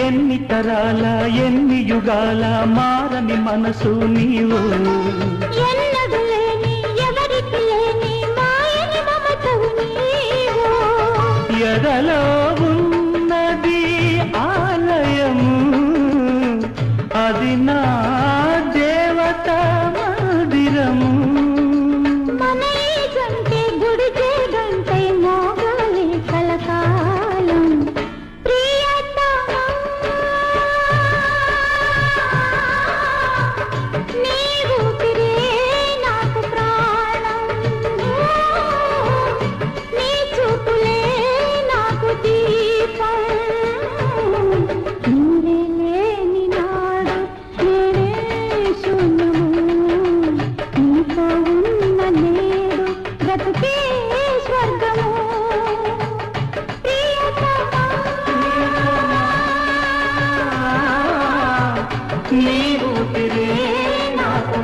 ఎన్ని తరాల ఎన్ని యుగాల మారని మనసు నీవు, ఎన్నడు లేని ఎవరికి లేని మాయని మమతవు నీవు. ఎదలో ఉన్నది ఆలయము, అది నా దేవత మందిరము. మన ఈ గంటే గుడి గంటై మోగాలి కలకాలం. నీవు తిరే నాకు